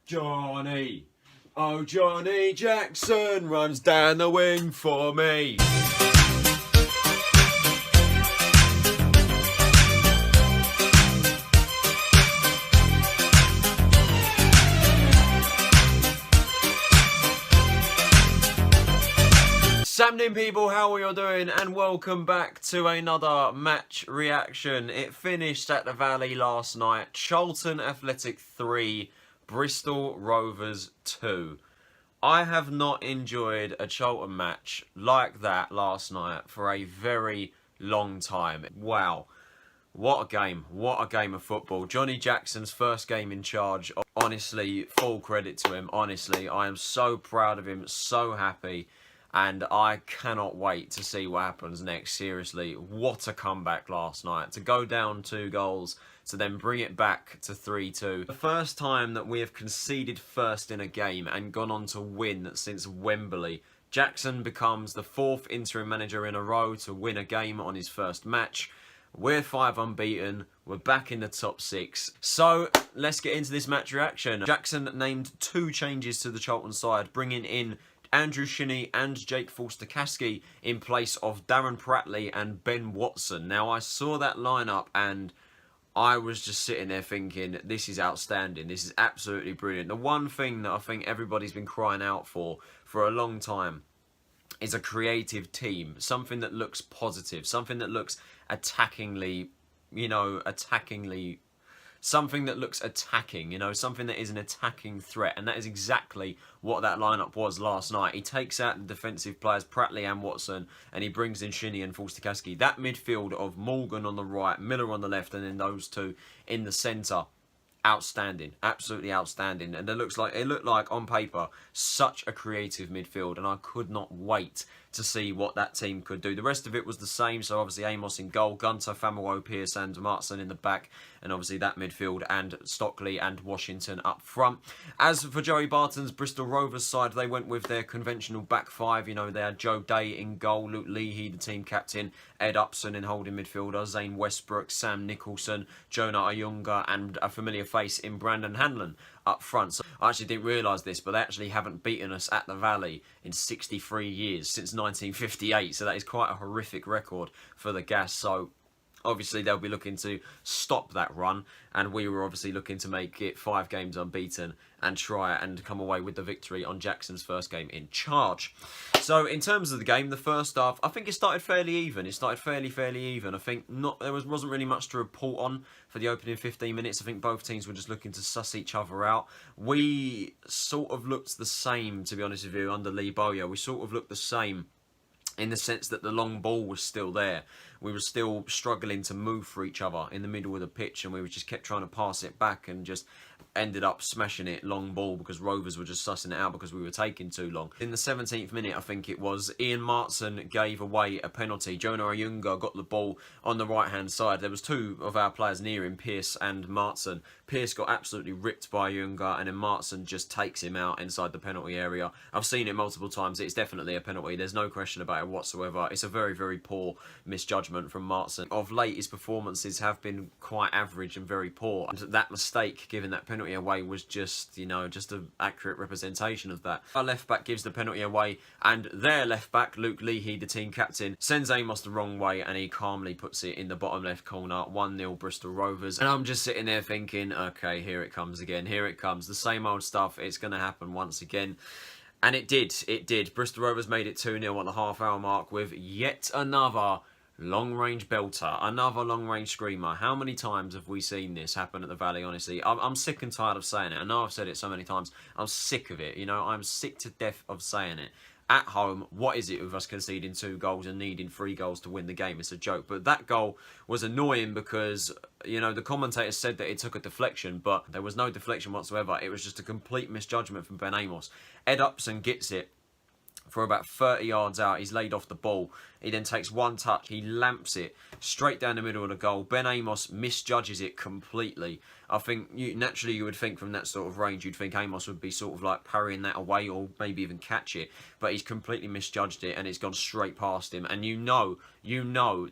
Johnny, oh Johnnie Jackson runs down the wing for me. Samnin people, how are you doing? And welcome back to another match reaction. It finished at the Valley last night. Charlton Athletic 3, Bristol Rovers 2. I have not enjoyed a Charlton match like that last night for a very long time. Wow. What a game. What a game of football. Johnnie Jackson's first game in charge. Honestly, full credit to him. Honestly, I am so proud of him. So happy. And I cannot wait to see what happens next. Seriously, what a comeback last night. To go down 2 goals, to then bring it back to 3-2. The first time that we have conceded first in a game and gone on to win since Wembley. Jackson becomes the 4th interim manager in a row to win a game on his first match. We're 5 unbeaten. We're back in the top 6. So, let's get into this match reaction. Jackson named 2 changes to the Charlton side, bringing in Andrew Shinnie and Jake Forster-Caskey in place of Darren Pratley and Ben Watson. Now, I saw that lineup and I was just sitting there thinking, this is outstanding. This is absolutely brilliant. The one thing that I think everybody's been crying out for a long time is a creative team. Something that looks positive. Something that looks attackingly, something that looks attacking, something that is an attacking threat. And that is exactly what that lineup was last night. He takes out the defensive players, Pratley and Watson, and he brings in Shinnie and Forster-Caskey. That midfield of Morgan on the right, Millar on the left, and then those 2 in the centre. Outstanding, absolutely outstanding. And it looked like on paper such a creative midfield, and I could not wait to see what that team could do. The rest of it was the same, so obviously Amos in goal, Gunter, Famewo, Pearce and Maatsen in the back, and obviously that midfield and Stockley and Washington up front. As for Joey Barton's Bristol Rovers side, they went with their conventional back 5. They had Joe Day in goal, Luke Leahy, the team captain, Ed Upson in holding midfielder, Zane Westbrook, Sam Nicholson, Jonah Ayunga, and a familiar face in Brandon Hanlon up front. So I actually didn't realise this, but they actually haven't beaten us at the Valley in 63 years, since 1958. So that is quite a horrific record for the Gas. So obviously they'll be looking to stop that run, and we were obviously looking to make it 5 games unbeaten and try and come away with the victory on Jackson's first game in charge. So in terms of the game, the first half, I think it started fairly even. It started fairly even. I think there wasn't really much to report on for the opening 15 minutes. I think both teams were just looking to suss each other out. We sort of looked the same, to be honest with you, under Lee Bowyer. We sort of looked the same in the sense that the long ball was still there. We were still struggling to move for each other in the middle of the pitch, and we just kept trying to pass it back and just ended up smashing it long ball because Rovers were just sussing it out because we were taking too long. In the 17th minute, I think it was, Ian Maatsen gave away a penalty. Jonah Ayunga got the ball on the right-hand side. There was 2 of our players near him, Pearce and Maatsen. Pearce got absolutely ripped by Ayunga, and then Maatsen just takes him out inside the penalty area. I've seen it multiple times. It's definitely a penalty. There's no question about it whatsoever. It's a very, very poor misjudgment from Maatsen. Of late, his performances have been quite average and very poor. And that mistake, giving that penalty away, was just, just an accurate representation of that. Our left back gives the penalty away, and their left back, Luke Leahy, the team captain, sends Amos the wrong way, and he calmly puts it in the bottom left corner. 1-0 Bristol Rovers. And I'm just sitting there thinking, okay, here it comes again. Here it comes. The same old stuff. It's going to happen once again. And it did. It did. Bristol Rovers made it 2-0 on the half-hour mark with yet another long-range belter, another long-range screamer. How many times have we seen this happen at the Valley, honestly? I'm sick and tired of saying it. I know I've said it so many times. I'm sick of it, I'm sick to death of saying it. At home, what is it with us conceding 2 goals and needing 3 goals to win the game? It's a joke. But that goal was annoying because, the commentator said that it took a deflection, but there was no deflection whatsoever. It was just a complete misjudgment from Ben Amos. Ed Upson gets it for about 30 yards out. He's laid off the ball. He then takes 1 touch. He lamps it straight down the middle of the goal. Ben Amos misjudges it completely. I think naturally you would think from that sort of range, you'd think Amos would be sort of like parrying that away or maybe even catch it, but he's completely misjudged it and it's gone straight past him. And you know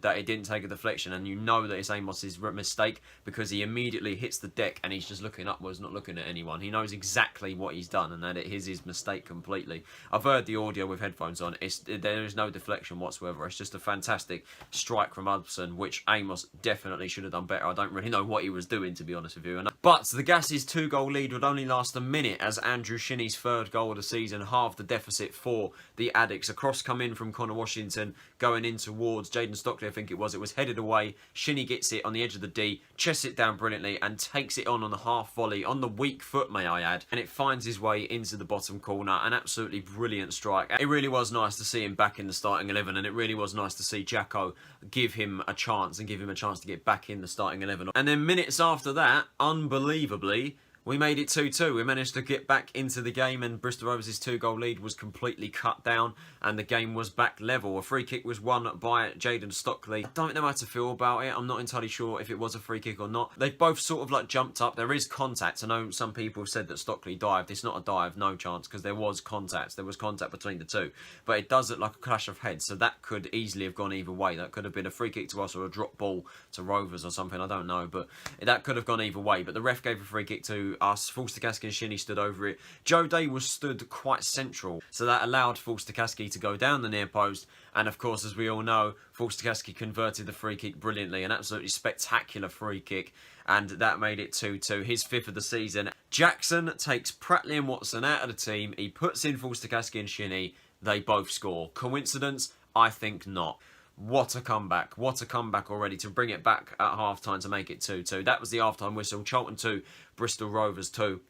that it didn't take a deflection, and you know that it's Amos's mistake because he immediately hits the deck and he's just looking upwards, not looking at anyone. He knows exactly what he's done and that it is his mistake completely. I've heard the audio with headphones on. There is no deflection whatsoever. It's just a fantastic strike from Maatsen, which Amos definitely should have done better. I don't really know what he was doing, to be honest with you. But the Gases' 2-goal lead would only last a minute as Andrew Shinnie's 3rd goal of the season halved the deficit for the Addicts. A cross come in from Conor Washington going in towards Jayden Stockley, I think it was. It was headed away. Shinnie gets it on the edge of the D, chests it down brilliantly and takes it on the half volley, on the weak foot, may I add. And it finds his way into the bottom corner. An absolutely brilliant strike. It really was nice to see him back in the starting 11, and it really was nice to see Jacko give him a chance and give him a chance to get back in the starting 11. And then minutes after that, unbelievably, we made it 2-2. We managed to get back into the game, and Bristol Rovers' 2-goal lead was completely cut down and the game was back level. A free kick was won by Jayden Stockley. I don't know how to feel about it. I'm not entirely sure if it was a free kick or not. They both sort of like jumped up. There is contact. I know some people have said that Stockley dived. It's not a dive, no chance, because there was contact. There was contact between the two. But it does look like a clash of heads, so that could easily have gone either way. That could have been a free kick to us or a drop ball to Rovers or something. I don't know, but that could have gone either way. But the ref gave a free kick to us. Forster-Caskey and Shinnie stood over it. Joe Day was stood quite central, so that allowed Forster-Caskey to go down the near post. And of course, as we all know, Forster-Caskey converted the free kick brilliantly. An absolutely spectacular free kick, and that made it 2-2. His 5th of the season. Jackson takes Pratley and Maatsen out of the team. He puts in Forster-Caskey and Shinnie. They both score. Coincidence? I think not. What a comeback. What a comeback already to bring it back at half-time to make it 2-2. That was the half-time whistle. Charlton 2, Bristol Rovers 2.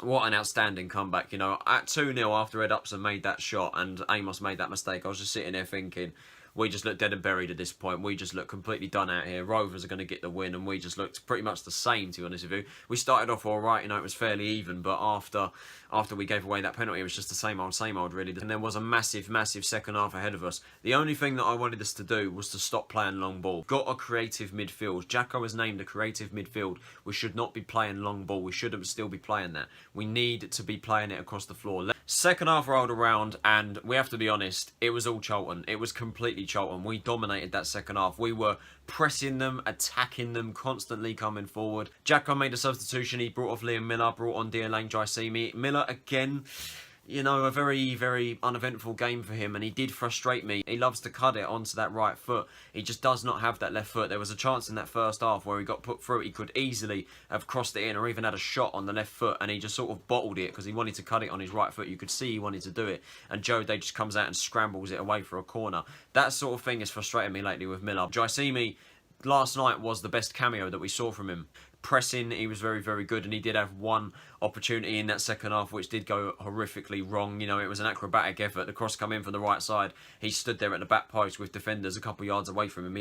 What an outstanding comeback, you know. At 2-0 after Ed Upson made that shot and Amos made that mistake, I was just sitting there thinking, we just look dead and buried at this point. We just look completely done out here. Rovers are going to get the win, and we just looked pretty much the same, to be honest with you. We started off all right, you know, it was fairly even, but after we gave away that penalty, it was just the same old, really. And there was a massive, massive second half ahead of us. The only thing that I wanted us to do was to stop playing long ball. Got a creative midfield. Jacko has named a creative midfield. We should not be playing long ball. We shouldn't still be playing that. We need to be playing it across the floor. Second half rolled around, and we have to be honest, it was all Charlton. It was completely Charlton. We dominated that second half. We were pressing them, attacking them, constantly coming forward. Jacko made a substitution. He brought off Liam Millar, brought on Diallang Jaiyesimi. Millar again, you know, a very, very uneventful game for him, and he did frustrate me. He loves to cut it onto that right foot. He just does not have that left foot. There was a chance in that first half where he got put through. He could easily have crossed it in or even had a shot on the left foot, and he just sort of bottled it because he wanted to cut it on his right foot. You could see he wanted to do it, and Joe Day just comes out and scrambles it away for a corner. That sort of thing has frustrated me lately with Millar. Jaiyesimi last night was the best cameo that we saw from him. Pressing, he was very, very good, and he did have one opportunity in that second half which did go horrifically wrong. You know, it was an acrobatic effort. The cross come in from the right side. He stood there at the back post with defenders a couple yards away from him.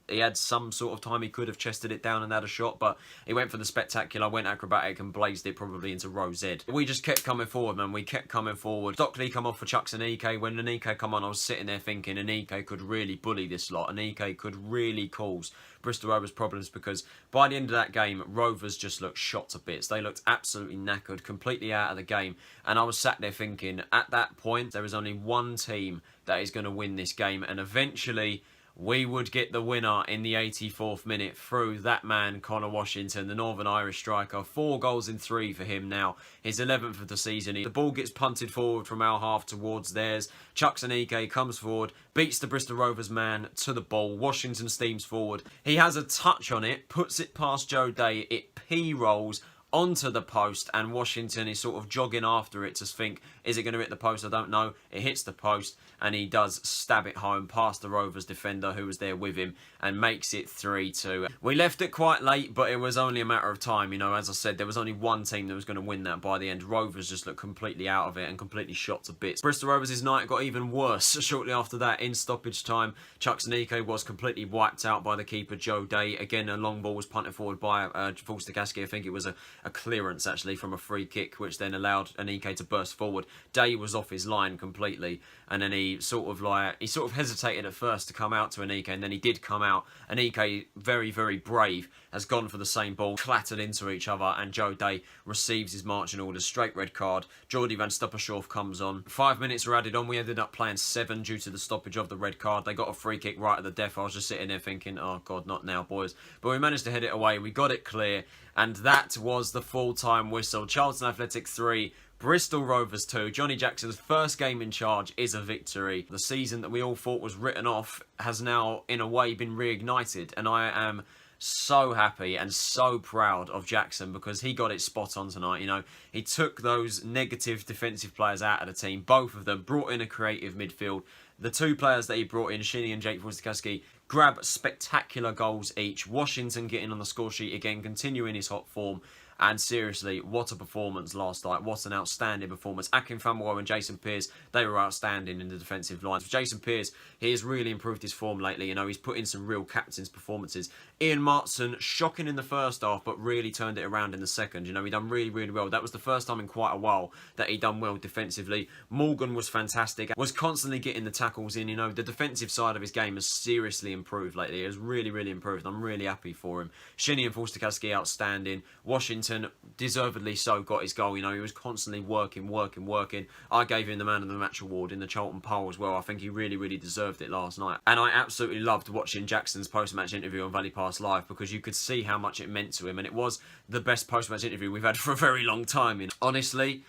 He had some sort of time he could have chested it down and had a shot, but he went for the spectacular, went acrobatic and blazed it probably into row Z. We just kept coming forward, man. We kept coming forward. Stockley come off for Chuks Aneke. When Aneke come on, I was sitting there thinking Aneke could really bully this lot. Aneke could really cause Bristol Rovers problems, because by the end of that game, Rovers just looked shot to bits. They looked absolutely knackered, completely out of the game. And I was sat there thinking, at that point, there is only one team that is going to win this game. And eventually, we would get the winner in the 84th minute through that man, Conor Washington, the Northern Irish striker. 4 goals in 3 for him now. His 11th of the season. The ball gets punted forward from our half towards theirs. Chuks Aneke comes forward, beats the Bristol Rovers man to the ball. Washington steams forward. He has a touch on it, puts it past Joe Day. It P-rolls onto the post, and Washington is sort of jogging after it to think, is it going to hit the post? I don't know. It hits the post, and he does stab it home past the Rovers defender who was there with him, and makes it 3-2. We left it quite late, but it was only a matter of time. You know, as I said, there was only one team that was going to win that by the end. Rovers just looked completely out of it and completely shot to bits. Bristol Rovers' night got even worse shortly after that. In stoppage time, Chuks Aneke was completely wiped out by the keeper, Joe Day. Again, a long ball was punted forward by Forster-Caskey. I think it was a a clearance actually from a free kick, which then allowed Aneke to burst forward. Day was off his line completely, and then he sort of hesitated at first to come out to Aneke, and then he did come out. Aneke, very, very brave, has gone for the same ball, clattered into each other, and Joe Day receives his marching orders, straight red card. Geordie van Stuppershoorf comes on. 5 minutes were added on. We ended up playing 7 due to the stoppage of the red card. They got a free kick right at the death. I was just sitting there thinking, oh God, not now, boys. But we managed to head it away. We got it clear, and that was the full-time whistle. Charlton Athletic 3, Bristol Rovers 2. Johnnie Jackson's first game in charge is a victory. The season that we all thought was written off has now, in a way, been reignited, and I am so happy and so proud of Jackson because he got it spot on tonight. You know, he took those negative defensive players out of the team, both of them, brought in a creative midfield. The 2 players that he brought in, Shinnie and Forster-Caskey, grab spectacular goals each. Washington getting on the score sheet again, continuing his hot form. And seriously, what a performance last night. What an outstanding performance. Akin Famewo and Jason Pearce, they were outstanding in the defensive lines. For Jason Pearce, he has really improved his form lately. You know, he's put in some real captain's performances. Maatsen, shocking in the first half, but really turned it around in the second. You know, he done really, really well. That was the first time in quite a while that he done well defensively. Morgan was fantastic. Was constantly getting the tackles in. You know, the defensive side of his game has seriously improved lately. It has really, really improved. I'm really happy for him. Shinnie and Forster-Caskey, outstanding. Washington, deservedly so, got his goal. You know, he was constantly working. I gave him the man of the match award in the Charlton poll as well. I think he really, really deserved it last night. And I absolutely loved watching Jackson's post-match interview on Valley Pass Live because you could see how much it meant to him, and it was the best post-match interview we've had for a very long time. You know? Honestly,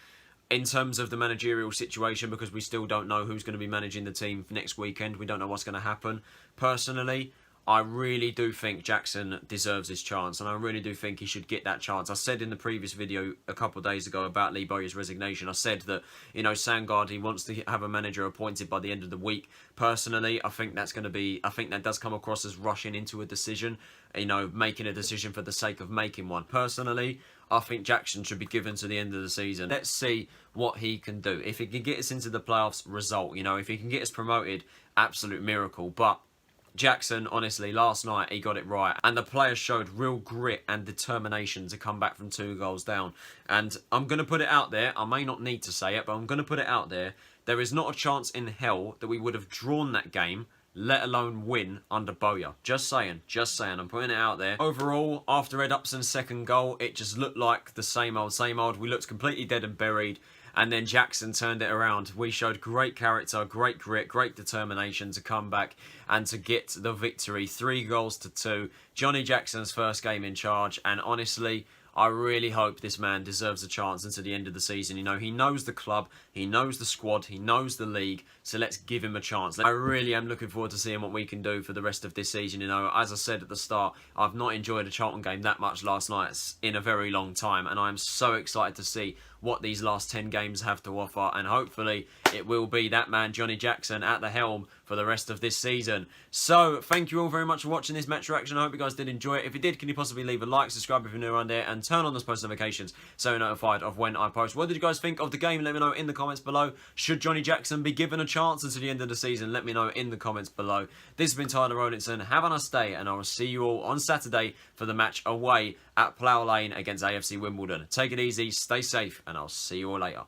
in terms of the managerial situation, because we still don't know who's going to be managing the team for next weekend, we don't know what's going to happen. Personally, I really do think Jackson deserves his chance, and I really do think he should get that chance. I said in the previous video a couple of days ago about Lee Bowyer's resignation, I said that, you know, Sandgaard, he wants to have a manager appointed by the end of the week. Personally, I think that's going to be, I think that does come across as rushing into a decision, you know, making a decision for the sake of making one. Personally, I think Jackson should be given to the end of the season. Let's see what he can do. If he can get us into the playoffs, result. You know, if he can get us promoted, absolute miracle. But Jackson, honestly, last night he got it right, and the players showed real grit and determination to come back from 2 goals down. And I'm going to put it out there, I may not need to say it, but I'm going to put it out there, there is not a chance in hell that we would have drawn that game, let alone win, under Bowyer. Just saying, I'm putting it out there. Overall, after Ed Upson's second goal, it just looked like the same old, same old. We looked completely dead and buried. And then Jackson turned it around. We showed great character, great grit, great determination to come back and to get the victory. 3 goals to 2. Johnnie Jackson's first game in charge. And honestly, I really hope this man deserves a chance until the end of the season. You know, he knows the club, he knows the squad, he knows the league, so let's give him a chance. I really am looking forward to seeing what we can do for the rest of this season. You know, as I said at the start, I've not enjoyed a Charlton game that much last night in a very long time, and I'm so excited to see what these last 10 games have to offer, and hopefully it will be that man Johnnie Jackson at the helm for the rest of this season. So thank you all very much for watching this match reaction. I hope you guys did enjoy it. If you did, can you possibly leave a like, subscribe if you're new around here, and turn on those post notifications so you're notified of when I post. What did you guys think of the game? Let me know in the comments below. Should Johnnie Jackson be given a chance until the end of the season? Let me know in the comments below. This has been Tyler Rowlinson. Have a nice day, and I will see you all on Saturday for the match away at Plough Lane against AFC Wimbledon. Take it easy, stay safe, and I'll see you all later.